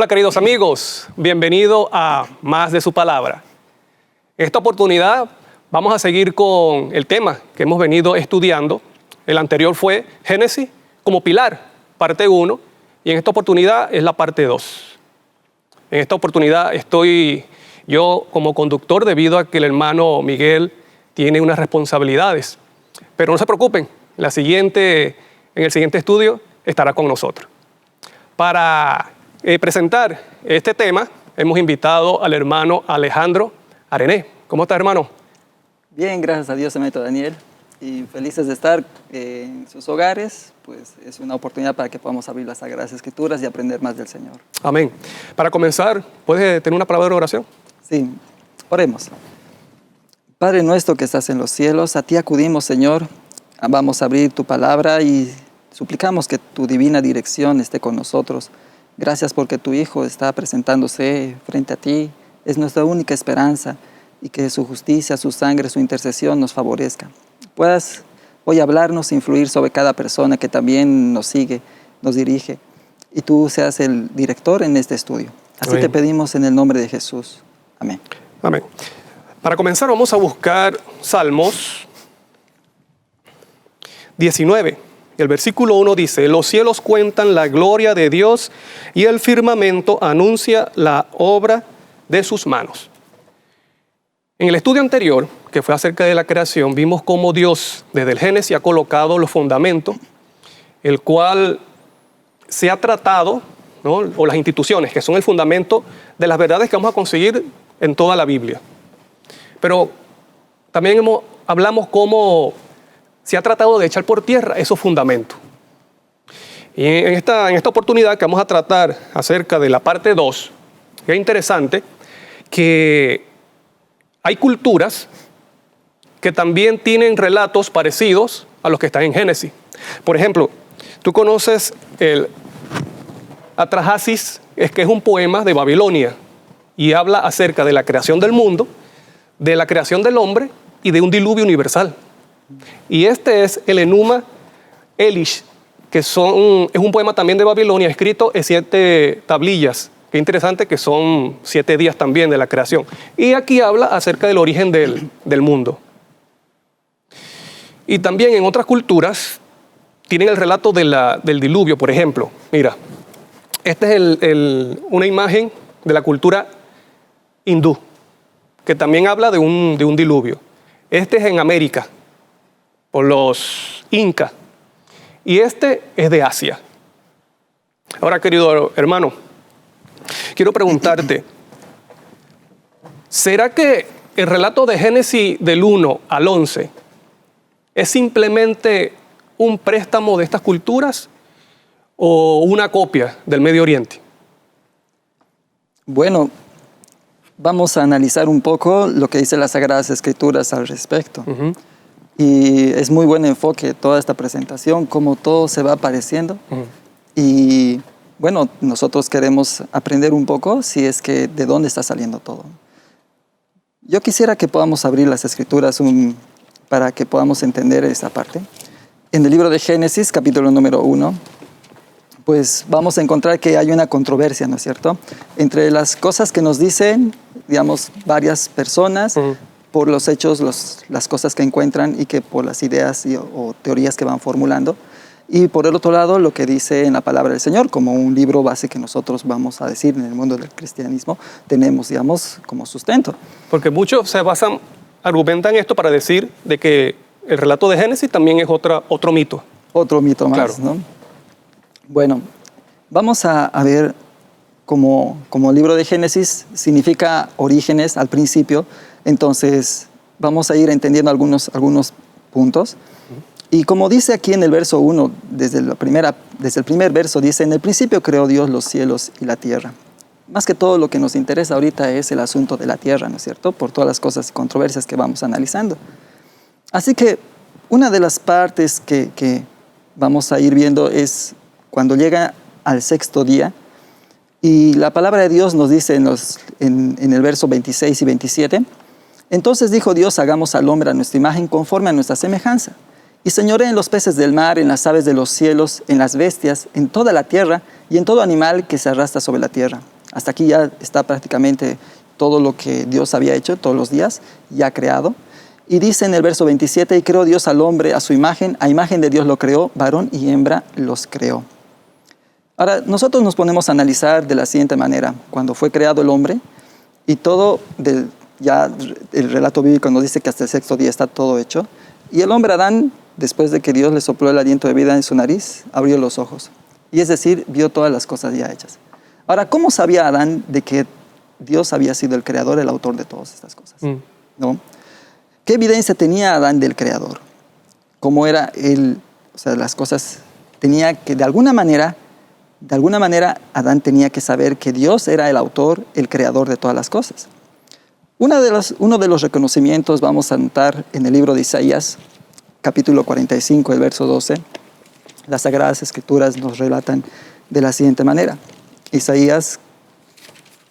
Hola queridos amigos, bienvenido a Más de su Palabra. En esta oportunidad vamos a seguir con el tema que hemos venido estudiando. El anterior fue Génesis como pilar, parte 1, y en esta oportunidad es la parte 2. En esta oportunidad estoy yo como conductor debido a que el hermano Miguel tiene unas responsabilidades. Pero no se preocupen, en el siguiente estudio estará con nosotros. Para presentar este tema, hemos invitado al hermano Alejandro Arené. ¿Cómo está, hermano? Bien, gracias a Dios, hermano Daniel. Y felices de estar en sus hogares, pues es una oportunidad para que podamos abrir las Sagradas Escrituras y aprender más del Señor. Amén. Para comenzar, ¿puedes tener una palabra de oración? Sí, oremos. Padre nuestro que estás en los cielos, a ti acudimos, Señor. Vamos a abrir tu palabra y suplicamos que tu divina dirección esté con nosotros. Gracias porque tu Hijo está presentándose frente a ti. Es nuestra única esperanza y que su justicia, su sangre, su intercesión nos favorezca. Puedas hoy hablarnos, influir sobre cada persona que también nos sigue, nos dirige. Y tú seas el director en este estudio. Así Amén. te pedimos en el nombre de Jesús. Amén. Amén. Para comenzar vamos a buscar Salmos 19. El versículo 1 dice: los cielos cuentan la gloria de Dios y el firmamento anuncia la obra de sus manos. En el estudio anterior, que fue acerca de la creación, vimos cómo Dios desde el Génesis ha colocado los fundamentos, el cual se ha tratado, ¿no? O las instituciones, que son el fundamento de las verdades que vamos a conseguir en toda la Biblia. Pero también hablamos cómo se ha tratado de echar por tierra esos fundamentos. Y en esta oportunidad que vamos a tratar acerca de la parte 2, es interesante que hay culturas que también tienen relatos parecidos a los que están en Génesis. Por ejemplo, tú conoces el Atrahasis, que es un poema de Babilonia y habla acerca de la creación del mundo, de la creación del hombre y de un diluvio universal. Y este es el Enuma Elish, que es un poema también de Babilonia, escrito en 7 tablillas. Qué interesante que son 7 días también de la creación. Y aquí habla acerca del origen del mundo. Y también en otras culturas tienen el relato del diluvio, por ejemplo. Mira, esta es una imagen de la cultura hindú, que también habla de un diluvio. Este es en América, por los incas, y este es de Asia. Ahora, querido hermano, quiero preguntarte, ¿será que el relato de Génesis del 1 al 11 es simplemente un préstamo de estas culturas o una copia del Medio Oriente? Bueno, vamos a analizar un poco lo que dice las Sagradas Escrituras al respecto. Uh-huh. Y es muy buen enfoque toda esta presentación, cómo todo se va apareciendo. Uh-huh. Y bueno, nosotros queremos aprender un poco si es que de dónde está saliendo todo. Yo quisiera que podamos abrir las Escrituras para que podamos entender esa parte. En el libro de Génesis, capítulo número 1, pues vamos a encontrar que hay una controversia, ¿no es cierto? Entre las cosas que nos dicen, digamos, varias personas, uh-huh, por los hechos, las cosas que encuentran y que por las ideas o teorías que van formulando. Y por el otro lado, lo que dice en la palabra del Señor, como un libro base que nosotros vamos a decir en el mundo del cristianismo, tenemos, digamos, como sustento. Porque muchos argumentan esto para decir de que el relato de Génesis también es otro mito. Otro mito más, claro, ¿no? Bueno, vamos a ver como el libro de Génesis significa orígenes al principio. Entonces, vamos a ir entendiendo algunos puntos. Y como dice aquí en el verso 1, desde el primer verso, dice: en el principio creó Dios los cielos y la tierra. Más que todo lo que nos interesa ahorita es el asunto de la tierra, ¿no es cierto? Por todas las cosas y controversias que vamos analizando. Así que una de las partes que vamos a ir viendo es cuando llega al 6º día. Y la palabra de Dios nos dice en el verso 26 y 27, entonces dijo Dios: hagamos al hombre a nuestra imagen conforme a nuestra semejanza. Y señoree en los peces del mar, en las aves de los cielos, en las bestias, en toda la tierra y en todo animal que se arrastra sobre la tierra. Hasta aquí ya está prácticamente todo lo que Dios había hecho todos los días, ya creado. Y dice en el verso 27, y creó Dios al hombre a su imagen, a imagen de Dios lo creó, varón y hembra los creó. Ahora, nosotros nos ponemos a analizar de la siguiente manera. Cuando fue creado el hombre, y todo, ya el relato bíblico nos dice que hasta el sexto día está todo hecho, y el hombre Adán, después de que Dios le sopló el aliento de vida en su nariz, abrió los ojos. Y es decir, vio todas las cosas ya hechas. Ahora, ¿cómo sabía Adán de que Dios había sido el creador, el autor de todas estas cosas? ¿No? ¿Qué evidencia tenía Adán del creador? ¿Cómo era él? O sea, las cosas tenía que, de alguna manera, Adán tenía que saber que Dios era el autor, el creador de todas las cosas. Uno de los reconocimientos vamos a notar en el libro de Isaías, capítulo 45, el verso 12. Las Sagradas Escrituras nos relatan de la siguiente manera. Isaías,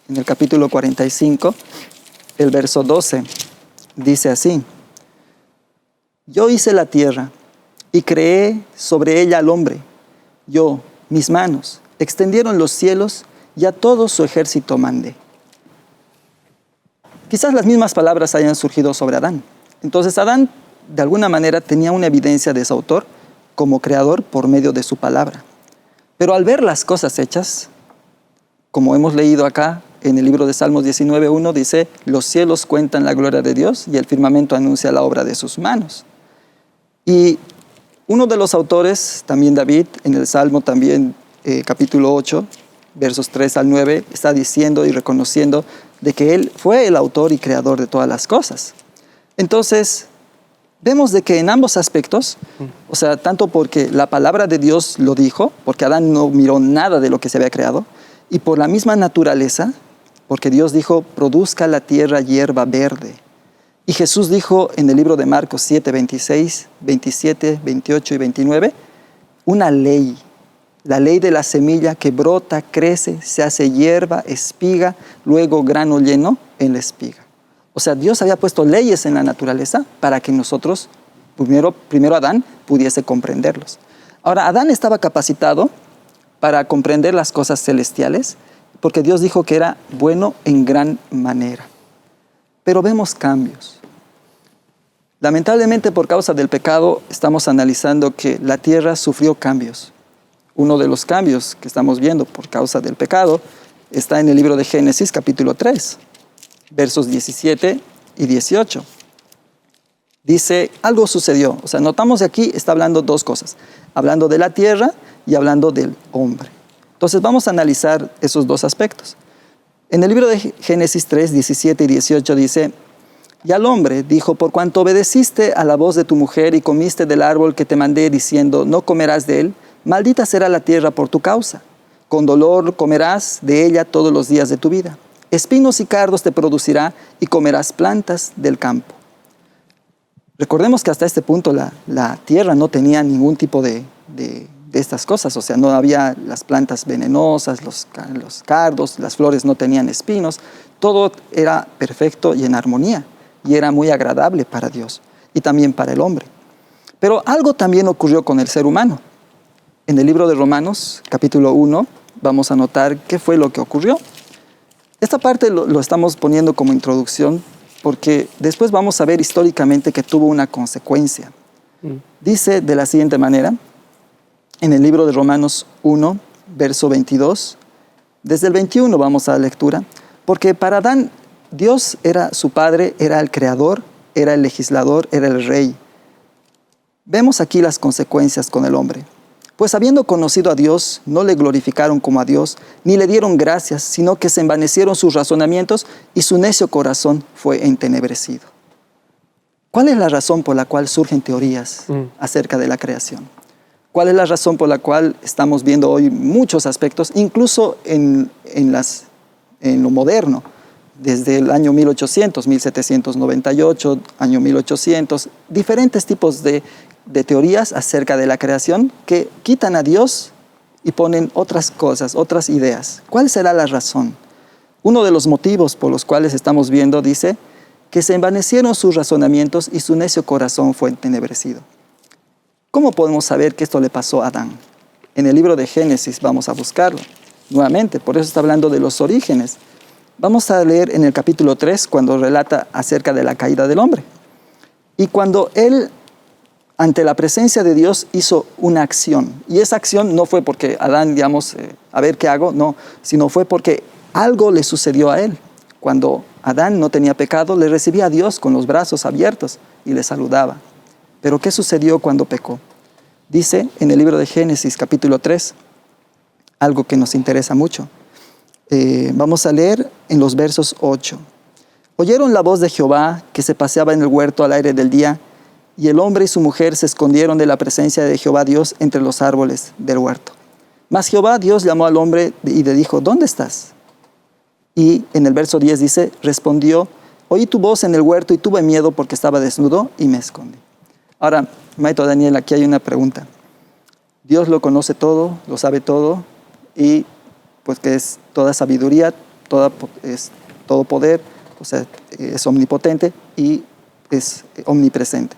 en el capítulo 45, el verso 12, dice así: Yo hice la tierra y creé sobre ella al hombre. Yo, mis manos, extendieron los cielos y a todo su ejército mandé. Quizás las mismas palabras hayan surgido sobre Adán. Entonces Adán, de alguna manera, tenía una evidencia de su autor como creador por medio de su palabra. Pero al ver las cosas hechas, como hemos leído acá en el libro de Salmos 19:1, dice: los cielos cuentan la gloria de Dios y el firmamento anuncia la obra de sus manos. Y uno de los autores, también David, en el Salmo también, capítulo 8, versos 3 al 9, está diciendo y reconociendo de que él fue el autor y creador de todas las cosas. Entonces, vemos de que en ambos aspectos, o sea, tanto porque la palabra de Dios lo dijo, porque Adán no miró nada de lo que se había creado, y por la misma naturaleza, porque Dios dijo: produzca la tierra hierba verde. Y Jesús dijo en el libro de Marcos 7, 26, 27, 28 y 29, una ley, la ley de la semilla que brota, crece, se hace hierba, espiga, luego grano lleno en la espiga. O sea, Dios había puesto leyes en la naturaleza para que nosotros, primero Adán, pudiese comprenderlos. Ahora, Adán estaba capacitado para comprender las cosas celestiales, porque Dios dijo que era bueno en gran manera. Pero vemos cambios. Lamentablemente, por causa del pecado, estamos analizando que la tierra sufrió cambios. Uno de los cambios que estamos viendo por causa del pecado está en el libro de Génesis, capítulo 3, versos 17 y 18. Dice: algo sucedió. O sea, notamos que aquí está hablando dos cosas. Hablando de la tierra y hablando del hombre. Entonces vamos a analizar esos dos aspectos. En el libro de Génesis 3, 17 y 18 dice: y al hombre dijo: por cuanto obedeciste a la voz de tu mujer y comiste del árbol que te mandé diciendo: no comerás de él, maldita será la tierra por tu causa. Con dolor comerás de ella todos los días de tu vida. Espinos y cardos te producirá y comerás plantas del campo. Recordemos que hasta este punto la tierra no tenía ningún tipo de estas cosas. O sea, no había las plantas venenosas, los cardos, las flores no tenían espinos. Todo era perfecto y en armonía. Y era muy agradable para Dios y también para el hombre. Pero algo también ocurrió con el ser humano. En el libro de Romanos, capítulo 1, vamos a notar qué fue lo que ocurrió. Esta parte lo estamos poniendo como introducción porque después vamos a ver históricamente que tuvo una consecuencia. Dice de la siguiente manera, en el libro de Romanos 1, verso 22, desde el 21 vamos a la lectura, porque para Adán Dios era su padre, era el creador, era el legislador, era el rey. Vemos aquí las consecuencias con el hombre. Pues habiendo conocido a Dios, no le glorificaron como a Dios, ni le dieron gracias, sino que se envanecieron sus razonamientos y su necio corazón fue entenebrecido. ¿Cuál es la razón por la cual surgen teorías acerca de la creación? ¿Cuál es la razón por la cual estamos viendo hoy muchos aspectos, incluso en lo moderno? Desde el año 1800, 1798, año 1800, diferentes tipos de teorías acerca de la creación que quitan a Dios y ponen otras cosas, otras ideas. ¿Cuál será la razón? Uno de los motivos por los cuales estamos viendo dice que se envanecieron sus razonamientos y su necio corazón fue entenebrecido. ¿Cómo podemos saber que esto le pasó a Adán? En el libro de Génesis vamos a buscarlo nuevamente, por eso está hablando de los orígenes. Vamos a leer en el capítulo 3 cuando relata acerca de la caída del hombre. Y cuando él, ante la presencia de Dios, hizo una acción. Y esa acción no fue porque Adán, digamos, a ver qué hago, no, sino fue porque algo le sucedió a él. Cuando Adán no tenía pecado, le recibía a Dios con los brazos abiertos y le saludaba. Pero ¿qué sucedió cuando pecó? Dice en el libro de Génesis, capítulo 3, algo que nos interesa mucho. Vamos a leer en los versos 8. Oyeron la voz de Jehová que se paseaba en el huerto al aire del día, y el hombre y su mujer se escondieron de la presencia de Jehová Dios entre los árboles del huerto. Mas Jehová Dios llamó al hombre y le dijo, ¿dónde estás? Y en el verso 10 dice, respondió, oí tu voz en el huerto y tuve miedo porque estaba desnudo y me escondí. Ahora, maestro Daniel, aquí hay una pregunta. Dios lo conoce todo, lo sabe todo, y pues que es toda sabiduría, es todo poder, o sea, es omnipotente y es omnipresente.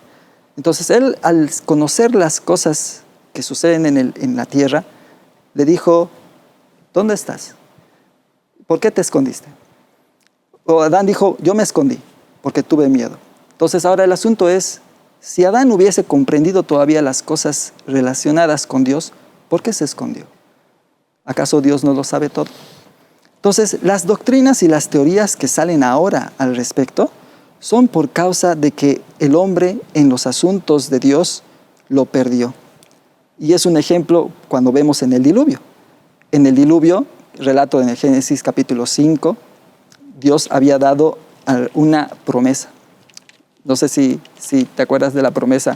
Entonces él, al conocer las cosas que suceden en la tierra, le dijo, ¿dónde estás? ¿Por qué te escondiste? O Adán dijo, yo me escondí porque tuve miedo. Entonces ahora el asunto es, si Adán hubiese comprendido todavía las cosas relacionadas con Dios, ¿por qué se escondió? ¿Acaso Dios no lo sabe todo? Entonces, las doctrinas y las teorías que salen ahora al respecto son por causa de que el hombre en los asuntos de Dios lo perdió. Y es un ejemplo cuando vemos en el diluvio. En el diluvio, relato en el Génesis capítulo 5, Dios había dado una promesa. No sé si te acuerdas de la promesa,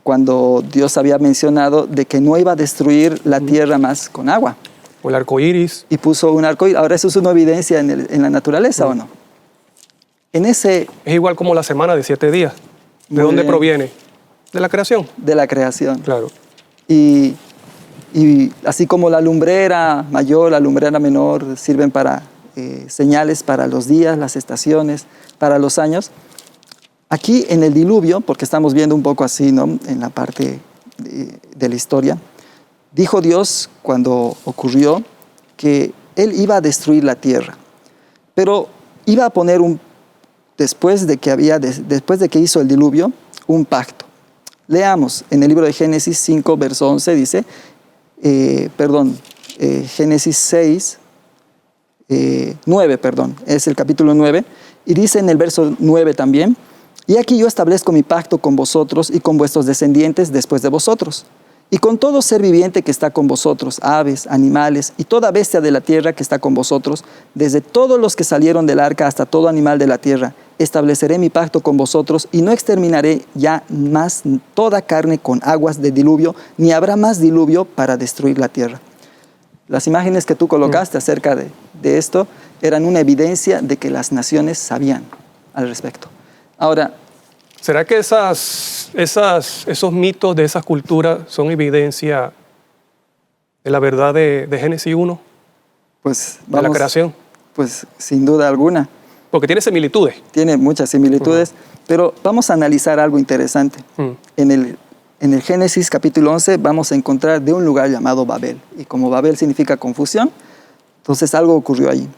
cuando Dios había mencionado de que no iba a destruir la tierra más con agua. O el arco iris. Y puso un arco iris. Ahora, ¿eso es una evidencia en la naturaleza o no? Es igual como la semana de 7 días. ¿De dónde proviene? De la creación. De la creación. Claro. Y así como la lumbrera mayor, la lumbrera menor sirven para señales para los días, las estaciones, para los años. Aquí en el diluvio, porque estamos viendo un poco así, ¿no? En la parte de la historia, dijo Dios cuando ocurrió que Él iba a destruir la tierra, pero iba a poner después de que hizo el diluvio, un pacto. Leamos en el libro de Génesis 5, verso 11, dice, Génesis 6, 9, es el capítulo 9, y dice en el verso 9 también, y aquí yo establezco mi pacto con vosotros y con vuestros descendientes después de vosotros, y con todo ser viviente que está con vosotros, aves, animales, y toda bestia de la tierra que está con vosotros, desde todos los que salieron del arca hasta todo animal de la tierra, estableceré mi pacto con vosotros y no exterminaré ya más toda carne con aguas de diluvio, ni habrá más diluvio para destruir la tierra. Las imágenes que tú colocaste acerca de esto eran una evidencia de que las naciones sabían al respecto. Ahora, ¿será que esos mitos de esas culturas son evidencia de la verdad de Génesis 1? Pues de la creación. Pues sin duda alguna. Porque tiene similitudes. Tiene muchas similitudes, pero vamos a analizar algo interesante. En el Génesis capítulo 11 vamos a encontrar de un lugar llamado Babel. Y como Babel significa confusión, entonces algo ocurrió allí.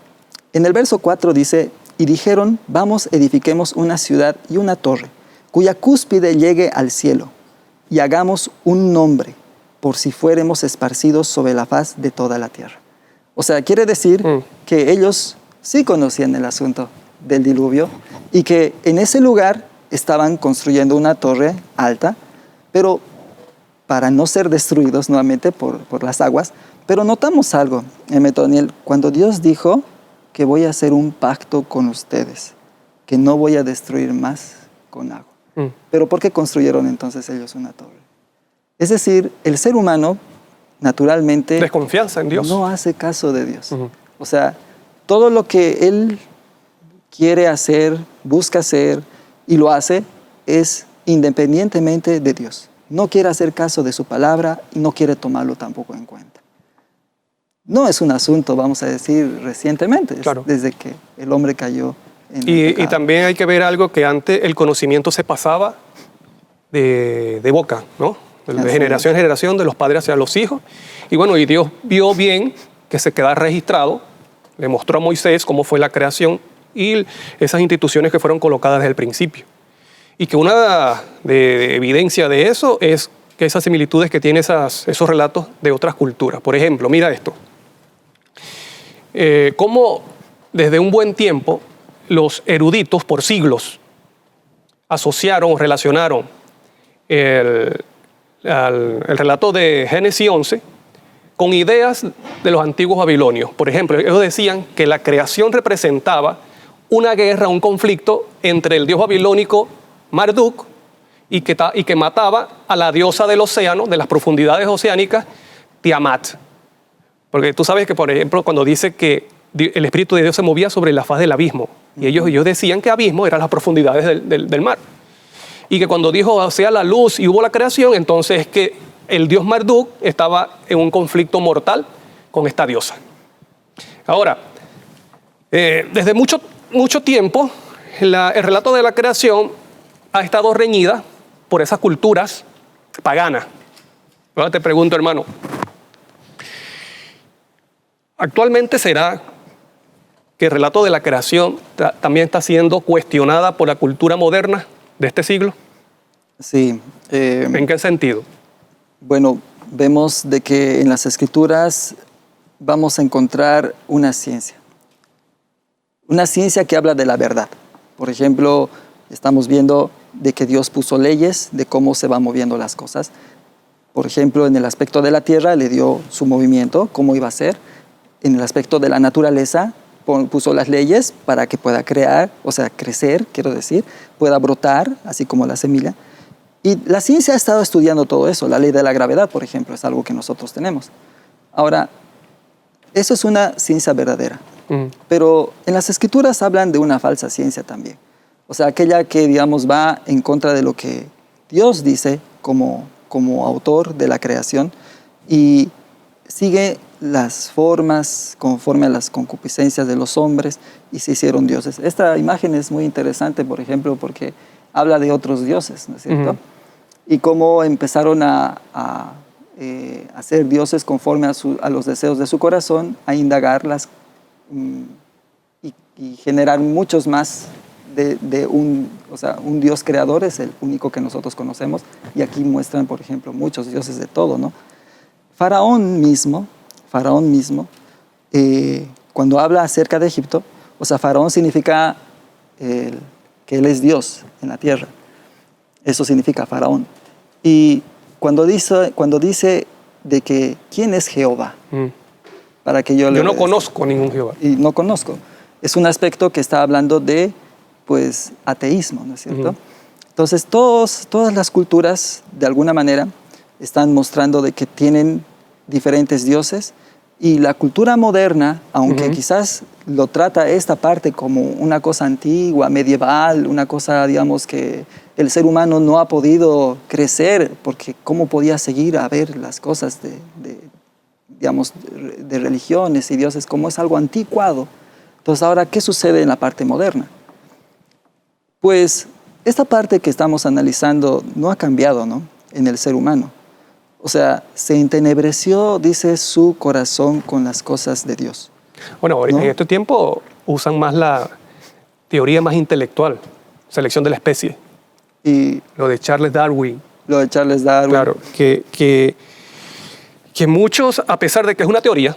En el verso 4 dice, y dijeron, vamos, edifiquemos una ciudad y una torre, cuya cúspide llegue al cielo, y hagamos un nombre, por si fuéremos esparcidos sobre la faz de toda la tierra. O sea, quiere decir que ellos sí conocían el asunto del diluvio y que en ese lugar estaban construyendo una torre alta, pero para no ser destruidos nuevamente por las aguas. Pero notamos algo, Daniel, cuando Dios dijo que voy a hacer un pacto con ustedes, que no voy a destruir más con agua. Pero ¿por qué construyeron entonces ellos una torre? Es decir, el ser humano naturalmente desconfianza en Dios. No hace caso de Dios. O sea, todo lo que Él quiere hacer, busca hacer y lo hace es independientemente de Dios. No quiere hacer caso de su palabra y no quiere tomarlo tampoco en cuenta. No es un asunto, vamos a decir, recientemente, claro, desde que el hombre cayó en el pecado. Y también hay que ver algo que antes el conocimiento se pasaba de boca, ¿no? de generación en generación, de los padres hacia los hijos. Y bueno, y Dios vio bien que se quedara registrado, le mostró a Moisés cómo fue la creación y esas instituciones que fueron colocadas desde el principio. Y que una de evidencia de eso es que esas similitudes que tienen esos relatos de otras culturas. Por ejemplo, mira esto. Cómo desde un buen tiempo los eruditos por siglos asociaron o relacionaron el relato de Génesis 11 con ideas de los antiguos babilonios. Por ejemplo, ellos decían que la creación representaba una guerra, un conflicto entre el dios babilónico Marduk y que mataba a la diosa del océano, de las profundidades oceánicas, Tiamat. Porque tú sabes que, por ejemplo, cuando dice que el Espíritu de Dios se movía sobre la faz del abismo, y ellos decían que abismo eran las profundidades del mar. Y que cuando dijo sea la luz y hubo la creación, entonces es que el dios Marduk estaba en un conflicto mortal con esta diosa. Ahora, desde mucho tiempo, el relato de la creación ha estado reñida por esas culturas paganas. Ahora te pregunto, hermano, ¿actualmente será que el relato de la creación también está siendo cuestionada por la cultura moderna de este siglo? Sí. ¿En qué sentido? Bueno, vemos de que en las Escrituras vamos a encontrar una ciencia que habla de la verdad. Por ejemplo, estamos viendo de que Dios puso leyes de cómo se van moviendo las cosas. Por ejemplo, en el aspecto de la tierra le dio su movimiento, cómo iba a ser. En el aspecto de la naturaleza puso las leyes para que pueda crear, o sea, crecer, quiero decir, pueda brotar, así como la semilla. Y la ciencia ha estado estudiando todo eso. La ley de la gravedad, por ejemplo, es algo que nosotros tenemos. Ahora, eso es una ciencia verdadera. Pero en las Escrituras hablan de una falsa ciencia también. O sea, aquella que, digamos, va en contra de lo que Dios dice como autor de la creación y sigue las formas conforme a las concupiscencias de los hombres y se hicieron dioses. Esta imagen es muy interesante, por ejemplo, porque habla de otros dioses, ¿no es cierto? Y cómo empezaron a ser dioses conforme a los deseos de su corazón, a indagarlas y generar muchos más de un Dios creador, es el único que nosotros conocemos. Y aquí muestran, por ejemplo, muchos dioses de todo, ¿no? Faraón mismo, cuando habla acerca de Egipto, o sea, Faraón significa que él es Dios en la tierra. Eso significa Faraón. Y cuando dice de que ¿quién es Jehová? Para que yo no conozco ningún Jehová. Y no conozco. Es un aspecto que está hablando de, pues, ateísmo, ¿no es cierto? Entonces, todas las culturas, de alguna manera, están mostrando de que tienen diferentes dioses. Y la cultura moderna, aunque quizás lo trata esta parte como una cosa antigua, medieval, una cosa, digamos, que el ser humano no ha podido crecer, porque cómo podía seguir a ver las cosas de religiones y dioses, como es algo anticuado. Entonces, ahora, ¿qué sucede en la parte moderna? Pues, esta parte que estamos analizando no ha cambiado, ¿no?, en el ser humano. O sea, se entenebreció, dice, su corazón con las cosas de Dios. Bueno, ¿no? En este tiempo usan más la teoría más intelectual, selección de la especie. Y lo de Charles Darwin. Claro, que muchos, a pesar de que es una teoría,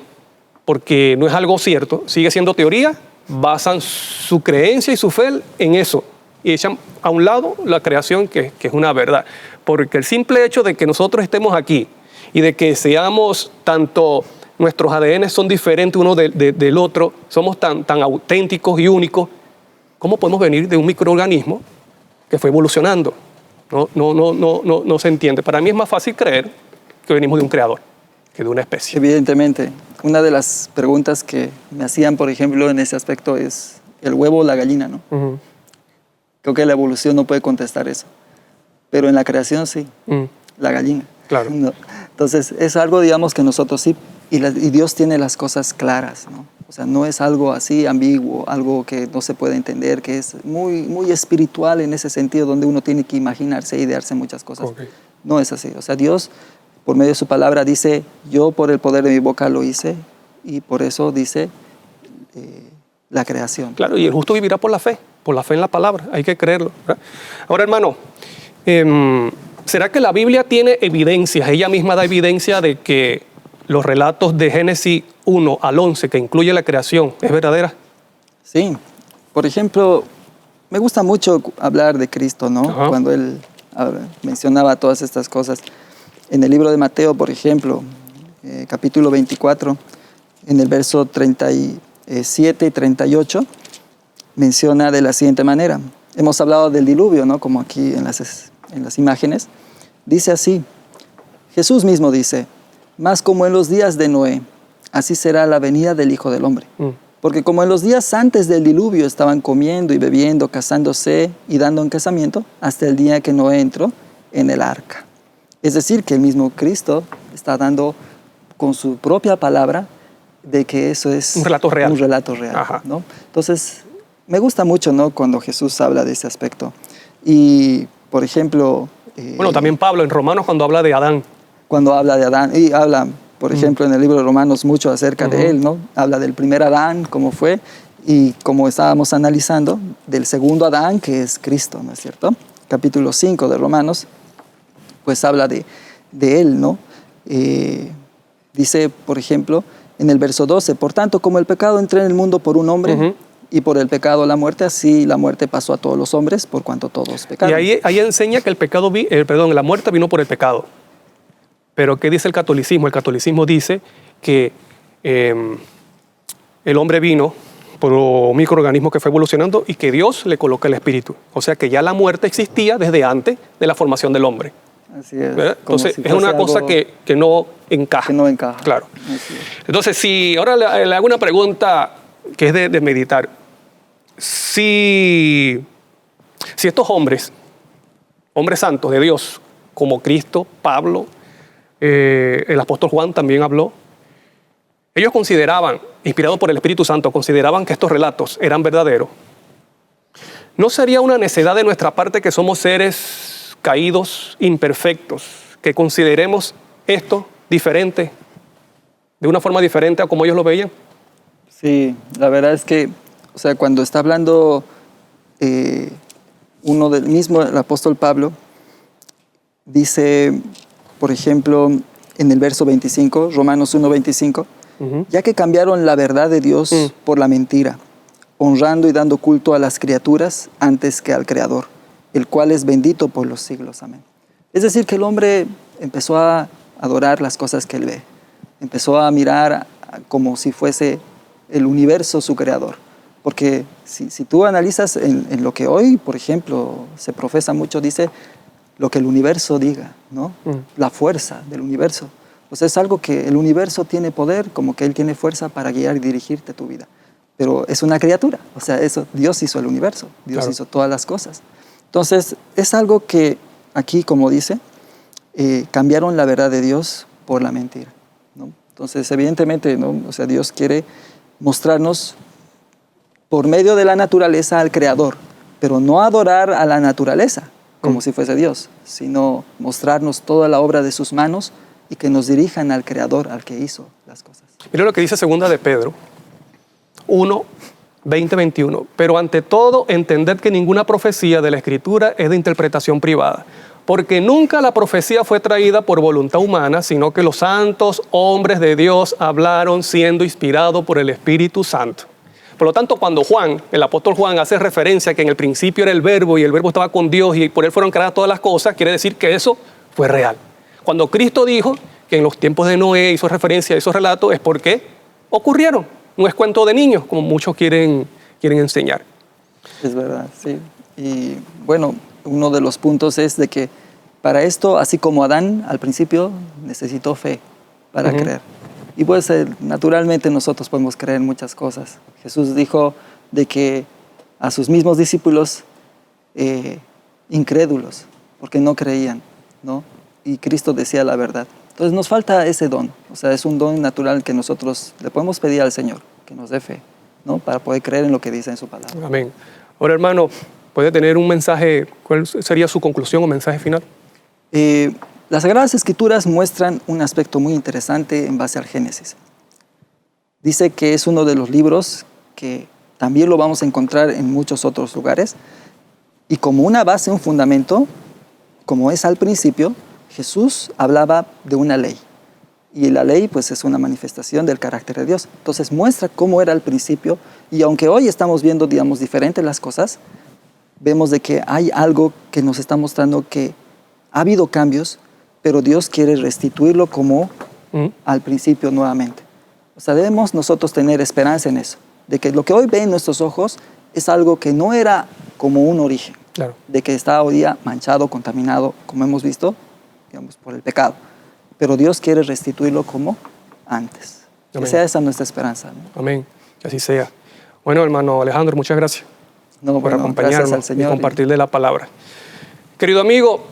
porque no es algo cierto, sigue siendo teoría, basan su creencia y su fe en eso. Y echan a un lado la creación, que es una verdad. Porque el simple hecho de que nosotros estemos aquí y de que seamos tanto, nuestros ADN son diferentes uno del otro, somos tan auténticos y únicos, ¿cómo podemos venir de un microorganismo que fue evolucionando? No se entiende. Para mí es más fácil creer que venimos de un creador que de una especie. Evidentemente. Una de las preguntas que me hacían, por ejemplo, en ese aspecto es el huevo o la gallina, ¿no? Creo que la evolución no puede contestar eso. Pero en la creación sí, la gallina. Claro. ¿No? Entonces, es algo, digamos, que nosotros sí, y Dios tiene las cosas claras, ¿no? O sea, no es algo así ambiguo, algo que no se puede entender, que es muy, muy espiritual en ese sentido, donde uno tiene que imaginarse e idearse muchas cosas. No es así. O sea, Dios, por medio de su palabra, dice, yo por el poder de mi boca lo hice, y por eso dice la creación. Claro, y el justo vivirá por la fe en la palabra, hay que creerlo, ¿verdad? Ahora, hermano, ¿será que la Biblia tiene evidencias? Ella misma da evidencia de que los relatos de Génesis 1 al 11, que incluye la creación, ¿es verdadera? Sí. Por ejemplo, me gusta mucho hablar de Cristo, ¿no? Ajá. Cuando Él mencionaba todas estas cosas. En el libro de Mateo, por ejemplo, capítulo 24, en el verso 37 y 38, menciona de la siguiente manera. Hemos hablado del diluvio, ¿no? Como aquí en las imágenes. Dice así, Jesús mismo dice, mas como en los días de Noé, así será la venida del Hijo del Hombre. Porque como en los días antes del diluvio estaban comiendo y bebiendo, casándose y dando en casamiento, hasta el día que Noé entró en el arca. Es decir, que el mismo Cristo está dando con su propia palabra de que eso es un relato real. Un relato real, ¿no? Entonces, me gusta mucho, ¿no? Cuando Jesús habla de ese aspecto. Y, por ejemplo... bueno, también Pablo en Romanos cuando habla de Adán. Cuando habla de Adán, y habla, por ejemplo, en el libro de Romanos mucho acerca de él, ¿no? Habla del primer Adán, cómo fue, y como estábamos analizando, del segundo Adán, que es Cristo, ¿no es cierto? Capítulo 5 de Romanos, pues habla de él, ¿no? Dice, por ejemplo, en el verso 12, por tanto, como el pecado entró en el mundo por un hombre, y por el pecado la muerte, así la muerte pasó a todos los hombres, por cuanto todos pecaron. Y ahí enseña que la muerte vino por el pecado. Pero ¿qué dice el catolicismo? El catolicismo dice que el hombre vino por un microorganismo que fue evolucionando y que Dios le coloca el espíritu. O sea que ya la muerte existía desde antes de la formación del hombre. Así es. Entonces es una cosa que no encaja. Que no encaja. Claro. Así es. Entonces, si ahora le hago una pregunta que es de meditar. Si estos hombres santos de Dios, como Cristo, Pablo, el apóstol Juan también habló, ellos consideraban, inspirados por el Espíritu Santo, consideraban que estos relatos eran verdaderos. ¿No sería una necedad de nuestra parte que somos seres caídos, imperfectos, que consideremos esto diferente, de una forma diferente a como ellos lo veían? Sí, la verdad es que, o sea, cuando está hablando uno del mismo, el apóstol Pablo, dice, por ejemplo, en el verso 25, Romanos 1:25, ya que cambiaron la verdad de Dios por la mentira, honrando y dando culto a las criaturas antes que al Creador, el cual es bendito por los siglos. Amén. Es decir, que el hombre empezó a adorar las cosas que él ve, empezó a mirar como si fuese el universo su creador. Porque si tú analizas en lo que hoy, por ejemplo, se profesa mucho, dice lo que el universo diga, ¿no? La fuerza del universo. O sea, es algo que el universo tiene poder, como que él tiene fuerza para guiar y dirigirte tu vida. Pero es una criatura, o sea, Dios hizo el universo, Dios hizo todas las cosas. Entonces, es algo que aquí, como dice, cambiaron la verdad de Dios por la mentira, ¿no? Entonces, evidentemente, ¿no? O sea, Dios quiere mostrarnos por medio de la naturaleza al Creador, pero no adorar a la naturaleza como si fuese Dios, sino mostrarnos toda la obra de sus manos y que nos dirijan al Creador, al que hizo las cosas. Mira lo que dice segunda de Pedro 1, 20, 21. Pero ante todo, entended que ninguna profecía de la Escritura es de interpretación privada, porque nunca la profecía fue traída por voluntad humana, sino que los santos hombres de Dios hablaron siendo inspirados por el Espíritu Santo. Por lo tanto, cuando Juan, el apóstol Juan, hace referencia a que en el principio era el Verbo y el Verbo estaba con Dios y por él fueron creadas todas las cosas, quiere decir que eso fue real. Cuando Cristo dijo que en los tiempos de Noé hizo referencia a esos relatos, es porque ocurrieron. No es cuento de niños, como muchos quieren enseñar. Es verdad, sí. Y bueno, uno de los puntos es de que para esto, así como Adán al principio necesitó fe para creer. Y pues naturalmente nosotros podemos creer en muchas cosas. Jesús dijo de que a sus mismos discípulos incrédulos, porque no creían, ¿no? Y Cristo decía la verdad. Entonces nos falta ese don, o sea, es un don natural que nosotros le podemos pedir al Señor, que nos dé fe, ¿no? Para poder creer en lo que dice en su palabra. Amén. Ahora, hermano, ¿puede tener un mensaje? ¿Cuál sería su conclusión o mensaje final? Las Sagradas Escrituras muestran un aspecto muy interesante en base al Génesis. Dice que es uno de los libros que también lo vamos a encontrar en muchos otros lugares. Y como una base, un fundamento, como es al principio, Jesús hablaba de una ley. Y la ley pues es una manifestación del carácter de Dios. Entonces muestra cómo era al principio. Y aunque hoy estamos viendo, digamos, diferentes las cosas, vemos de que hay algo que nos está mostrando que ha habido cambios, pero Dios quiere restituirlo como al principio nuevamente. O sea, debemos nosotros tener esperanza en eso, de que lo que hoy ven nuestros ojos es algo que no era como un origen, Claro. de que está hoy día manchado, contaminado, como hemos visto, digamos, por el pecado. Pero Dios quiere restituirlo como antes. Amén. Que sea esa nuestra esperanza, ¿no? Amén. Que así sea. Bueno, hermano Alejandro, muchas gracias No, por bueno, gracias acompañarnos al Señor. y compartir de la palabra. Querido amigo,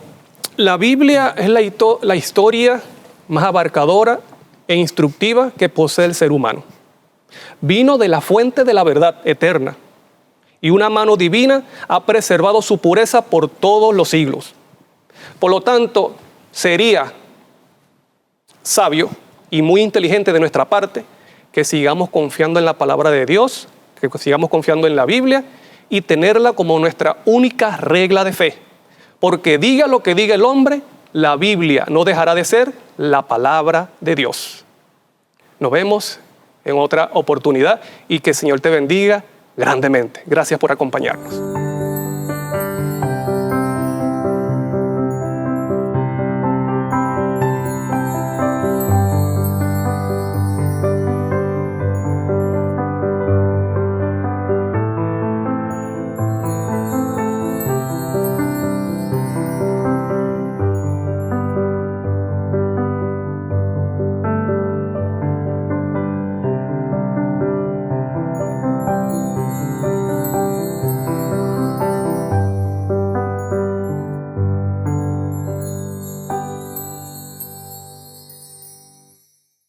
la Biblia es la historia más abarcadora e instructiva que posee el ser humano. Vino de la fuente de la verdad eterna y una mano divina ha preservado su pureza por todos los siglos. Por lo tanto, sería sabio y muy inteligente de nuestra parte que sigamos confiando en la palabra de Dios, que sigamos confiando en la Biblia y tenerla como nuestra única regla de fe. Porque diga lo que diga el hombre, la Biblia no dejará de ser la palabra de Dios. Nos vemos en otra oportunidad y que el Señor te bendiga grandemente. Gracias por acompañarnos.